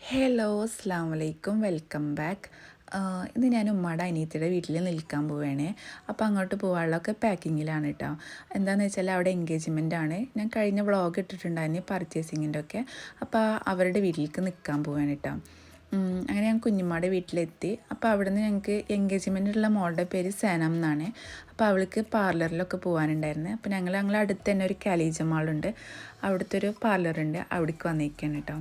Hello അസ്സാം വലൈക്കും welcome back. ഇന്ന് ഞാൻ ഉമ്മയുടെ അനിയത്തിയുടെ വീട്ടിൽ നിൽക്കാൻ പോവുകയാണ്. അപ്പോൾ അങ്ങോട്ട് പോകാനുള്ളതൊക്കെ പാക്കിങ്ങിലാണ് കേട്ടോ. എന്താണെന്ന് വെച്ചാൽ അവിടെ എൻഗേജ്മെൻ്റ് ആണ്. ഞാൻ കഴിഞ്ഞ വ്ളോഗ് ഇട്ടിട്ടുണ്ടായിരുന്നു പർച്ചേസിങ്ങിൻ്റെ ഒക്കെ. അപ്പോൾ അവരുടെ വീട്ടിലേക്ക് നിൽക്കാൻ പോവുകയാണ് കേട്ടോ. അങ്ങനെ ഞാൻ കുഞ്ഞുമ്മയുടെ വീട്ടിലെത്തി. അപ്പോൾ അവിടെ നിന്ന് ഞങ്ങൾക്ക് എൻഗേജ്മെൻറ്റുള്ള മോളുടെ പേര് സനം എന്നാണ്. അപ്പോൾ അവൾക്ക് പാർലറിലൊക്കെ പോകാനുണ്ടായിരുന്നു. അപ്പോൾ ഞങ്ങളെ അടുത്ത് തന്നെ ഒരു കാലേജ മാളുണ്ട്. അവിടുത്തെ ഒരു പാർലറുണ്ട്. അവിടേക്ക് വന്നിരിക്കുകയാണ് കേട്ടോ.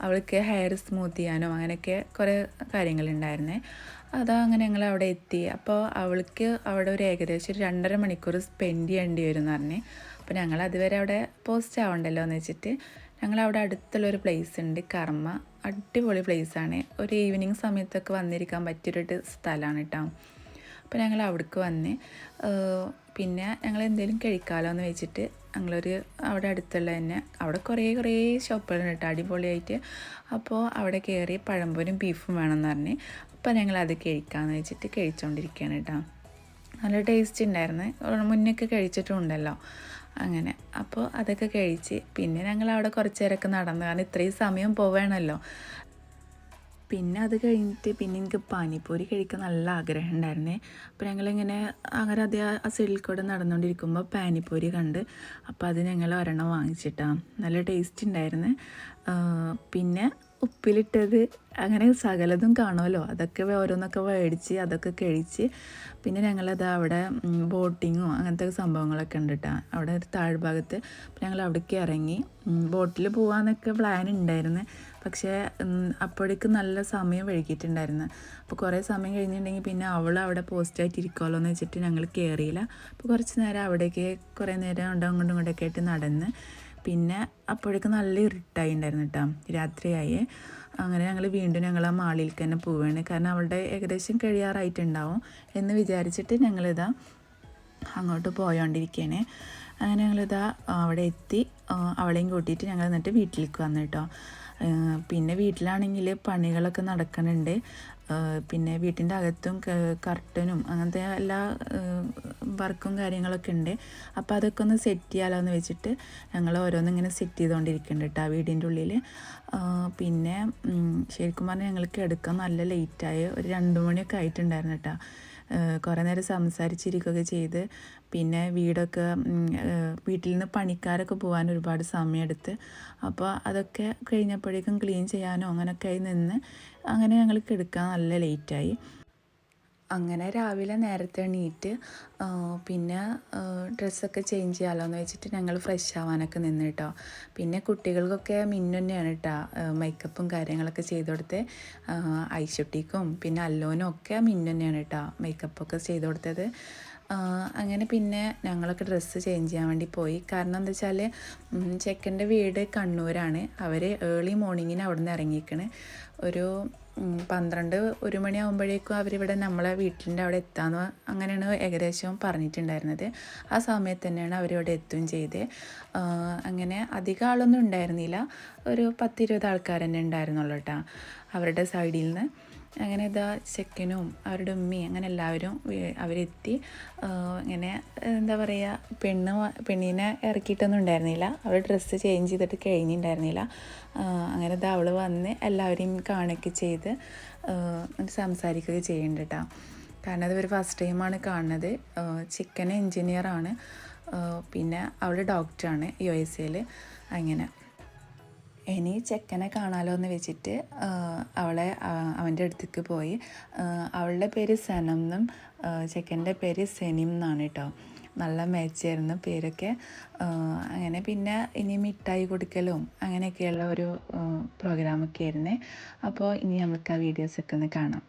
അവൾക്ക് ഹെയർ സ്മൂത്ത് ചെയ്യാനോ അങ്ങനെയൊക്കെ കുറേ കാര്യങ്ങളുണ്ടായിരുന്നേ. അങ്ങനെ ഞങ്ങൾ അവിടെ എത്തി. അപ്പോൾ അവൾക്ക് അവിടെ ഒരു ഏകദേശം ഒരു 2.5 മണിക്കൂർ സ്പെൻഡ് ചെയ്യേണ്ടി വരും എന്ന് പറഞ്ഞ്. അപ്പോൾ ഞങ്ങൾ അതുവരെ അവിടെ പോസ്റ്റ് ആവണ്ടല്ലോ എന്ന് വെച്ചിട്ട് ഞങ്ങളവിടെ അടുത്തുള്ളൊരു പ്ലേസ് ഉണ്ട്, കർമ്മ. അടിപൊളി പ്ലേസാണ്. ഒരു ഈവനിങ് സമയത്തൊക്കെ വന്നിരിക്കാൻ പറ്റിയൊരു സ്ഥലമാണ് കേട്ടോ. അപ്പോൾ ഞങ്ങൾ അവിടേക്ക് വന്ന് പിന്നെ ഞങ്ങൾ എന്തെങ്കിലും കഴിക്കാമല്ലോ എന്ന് വെച്ചിട്ട് ഞങ്ങളൊരു അവിടെ അടുത്തുള്ള തന്നെ അവിടെ കുറേ ഷോപ്പുകളുണ്ട് കേട്ടോ, അടിപൊളിയായിട്ട്. അപ്പോൾ അവിടെ കയറി പഴംപൊരും ബീഫും വേണമെന്ന് പറഞ്ഞ് അപ്പോൾ ഞങ്ങളത് കഴിക്കാമെന്ന് വെച്ചിട്ട് കഴിച്ചുകൊണ്ടിരിക്കുകയാണ് കേട്ടോ. നല്ല ടേസ്റ്റ് ഉണ്ടായിരുന്നു, മുന്നൊക്കെ കഴിച്ചിട്ടുണ്ടല്ലോ അങ്ങനെ. അപ്പോൾ അതൊക്കെ കഴിച്ച് പിന്നെ ഞങ്ങൾ അവിടെ കുറച്ച് നേരമൊക്കെ നടന്നു, കാരണം ഇത്രയും സമയം പോവേണമല്ലോ. പിന്നെ അത് കഴിഞ്ഞിട്ട് പിന്നെ എനിക്ക് പാനിപ്പൂരി കഴിക്കാൻ നല്ല ആഗ്രഹം ഉണ്ടായിരുന്നേ. അപ്പോൾ ഞങ്ങളിങ്ങനെ അങ്ങനെ ആ സൈഡിൽ കൂടെ നടന്നുകൊണ്ടിരിക്കുമ്പോൾ പാനിപ്പൂരി കണ്ട്. അപ്പോൾ അത് ഞങ്ങൾ ഒരെണ്ണം വാങ്ങിച്ചിട്ടാണ്. നല്ല ടേസ്റ്റ് ഉണ്ടായിരുന്നു. പിന്നെ ഉപ്പിലിട്ടത് അങ്ങനെ സകലതും കാണുമല്ലോ, അതൊക്കെ ഓരോന്നൊക്കെ മേടിച്ച് അതൊക്കെ കഴിച്ച് പിന്നെ ഞങ്ങളത് അവിടെ ബോട്ടിങ്ങോ അങ്ങനത്തെ സംഭവങ്ങളൊക്കെ ഉണ്ട് കേട്ടോ അവിടെ ഒരു താഴ്ഭാഗത്ത്. ഞങ്ങൾ അവിടേക്ക് ഇറങ്ങി. ബോട്ടിൽ പോകാമെന്നൊക്കെ പ്ലാൻ ഉണ്ടായിരുന്നു, പക്ഷേ അപ്പോഴേക്ക് നല്ല സമയം വൈകിയിട്ടുണ്ടായിരുന്നു. അപ്പോൾ കുറേ സമയം കഴിഞ്ഞിട്ടുണ്ടെങ്കിൽ പിന്നെ അവൾ അവിടെ പോസ്റ്റായിട്ട് ഇരിക്കുമല്ലോ എന്ന് വെച്ചിട്ട് ഞങ്ങൾ കയറിയില്ല. അപ്പോൾ കുറച്ച് നേരം അവിടേക്ക് കുറേ നേരം അങ്ങോട്ടും ഇങ്ങോട്ടൊക്കെ ആയിട്ട് നടന്ന് പിന്നെ അപ്പോഴേക്ക് നല്ല ഇരുട്ടായി ഉണ്ടായിരുന്നു കേട്ടോ, രാത്രിയായി. അങ്ങനെ ഞങ്ങൾ വീണ്ടും ഞങ്ങൾ ആ മാളിലേക്ക് തന്നെ പോവുകയാണ്, കാരണം അവളുടെ ഏകദേശം കഴിയാറായിട്ടുണ്ടാവും എന്ന് വിചാരിച്ചിട്ട് ഞങ്ങളിതാ അങ്ങോട്ട് പോയോണ്ടിരിക്കുകയാണ്. അങ്ങനെ ഞങ്ങളിതാ അവിടെ എത്തി. അവളെയും കൂട്ടിയിട്ട് ഞങ്ങൾ എന്നിട്ട് വീട്ടിലേക്ക് വന്നു കേട്ടോ. പിന്നെ വീട്ടിലാണെങ്കിൽ പണികളൊക്കെ നടക്കുന്നുണ്ട്. പിന്നെ വീട്ടിൻ്റെ അകത്തും കർട്ടനും അങ്ങനത്തെ എല്ലാ വർക്കും കാര്യങ്ങളൊക്കെ ഉണ്ട്. അപ്പോൾ അതൊക്കെ ഒന്ന് സെറ്റ് ചെയ്യാമല്ലോ എന്ന് വെച്ചിട്ട് ഞങ്ങൾ ഓരോന്നിങ്ങനെ സെറ്റ് ചെയ്തുകൊണ്ടിരിക്കുന്നുണ്ട് കേട്ടോ വീടിൻ്റെ ഉള്ളിൽ. പിന്നെ ശരിക്കും പറഞ്ഞാൽ ഞങ്ങൾക്ക് എടുക്കാൻ നല്ല ലേറ്റായി, ഒരു 2 മണിയൊക്കെ ആയിട്ടുണ്ടായിരുന്നു കേട്ടോ. കുറേ നേരം സംസാരിച്ചിരിക്കുകയൊക്കെ ചെയ്ത് പിന്നെ വീട്ടിൽ നിന്ന് പണിക്കാരൊക്കെ പോകാൻ ഒരുപാട് സമയമെടുത്ത്. അപ്പോൾ അതൊക്കെ കഴിഞ്ഞപ്പോഴേക്കും ക്ലീൻ ചെയ്യാനോ അങ്ങനെയൊക്കെ ആയി നിന്ന് അങ്ങനെ ഞങ്ങൾക്ക് എടുക്കാൻ നല്ല ലേറ്റായി. അങ്ങനെ രാവിലെ നേരത്തെ എണീറ്റ് പിന്നെ ഡ്രസ്സൊക്കെ ചേഞ്ച് ചെയ്യാമല്ലോ എന്ന് വെച്ചിട്ട് ഞങ്ങൾ ഫ്രഷ് ആവാനൊക്കെ നിന്ന് കേട്ടോ. പിന്നെ കുട്ടികൾക്കൊക്കെ മിന്നു തന്നെയാണ് കേട്ടോ മേക്കപ്പും കാര്യങ്ങളൊക്കെ ചെയ്ത് കൊടുത്ത്. ഐശുട്ടിക്കും പിന്നെ അല്ലോനും ഒക്കെ മിന്നു തന്നെയാണ് കേട്ടോ മേക്കപ്പൊക്കെ ചെയ്ത് കൊടുത്തത്. അങ്ങനെ പിന്നെ ഞങ്ങളൊക്കെ ഡ്രസ്സ് ചേഞ്ച് ചെയ്യാൻ വേണ്ടി പോയി. കാരണം എന്താ വെച്ചാൽ ചെക്കൻ്റെ വീട് കണ്ണൂരാണ്. അവർ ഏർലി മോർണിംഗിന് അവിടെ നിന്ന് ഇറങ്ങിയിരിക്കണ്. ഒരു 12-1 മണിയാകുമ്പോഴേക്കും അവരിവിടെ നമ്മളെ വീട്ടിൻ്റെ അവിടെ എത്താമെന്ന് അങ്ങനെയാണ് ഏകദേശം പറഞ്ഞിട്ടുണ്ടായിരുന്നത്. ആ സമയത്ത് തന്നെയാണ് അവരിവിടെ എത്തുകയും ചെയ്ത്. അങ്ങനെ അധികം ആളൊന്നും ഉണ്ടായിരുന്നില്ല, ഒരു 10-20 ആൾക്കാർ തന്നെ ഉണ്ടായിരുന്നുള്ളൂ കേട്ടോ അവരുടെ സൈഡിൽ നിന്ന്. അങ്ങനെ ഇതാ ചെക്കനും അവരുടെ ഉമ്മയും അങ്ങനെ എല്ലാവരും അവരെത്തി. ഇങ്ങനെ എന്താ പറയുക, പെണ്ണിനെ ഇറക്കിയിട്ടൊന്നും ഉണ്ടായിരുന്നില്ല, അവൾ ഡ്രസ്സ് ചേഞ്ച് ചെയ്തിട്ട് കഴിഞ്ഞിട്ടുണ്ടായിരുന്നില്ല. അങ്ങനെ ഇതാ അവൾ വന്ന് എല്ലാവരെയും കാണുകയൊക്കെ ചെയ്ത് സംസാരിക്കുകയൊക്കെ ചെയ്യുന്നുണ്ട് കേട്ടോ. കാരണം അത് ഒരു ഫസ്റ്റ് ടൈമാണ് കാണുന്നത്. ചെക്കൻ എൻജിനീയറാണ്, പിന്നെ അവൾ ഡോക്ടറാണ് USA. അങ്ങനെ ഇനി ചെക്കനെ കാണാമല്ലോ എന്ന് വെച്ചിട്ട് അവൻ്റെ അടുത്തേക്ക് പോയി. അവളുടെ പേര് സനം എന്നും ചെക്കൻ്റെ പേര് സെനിം എന്നാണ് കേട്ടോ. നല്ല മാച്ചായിരുന്നു പേരൊക്കെ. അങ്ങനെ പിന്നെ ഇനി മിഠായി കൊടുക്കലും അങ്ങനെയൊക്കെയുള്ള ഒരു പ്രോഗ്രാമൊക്കെ ആയിരുന്നേ. അപ്പോൾ ഇനി നമുക്ക് ആ വീഡിയോസൊക്കെ ഒന്ന് കാണാം.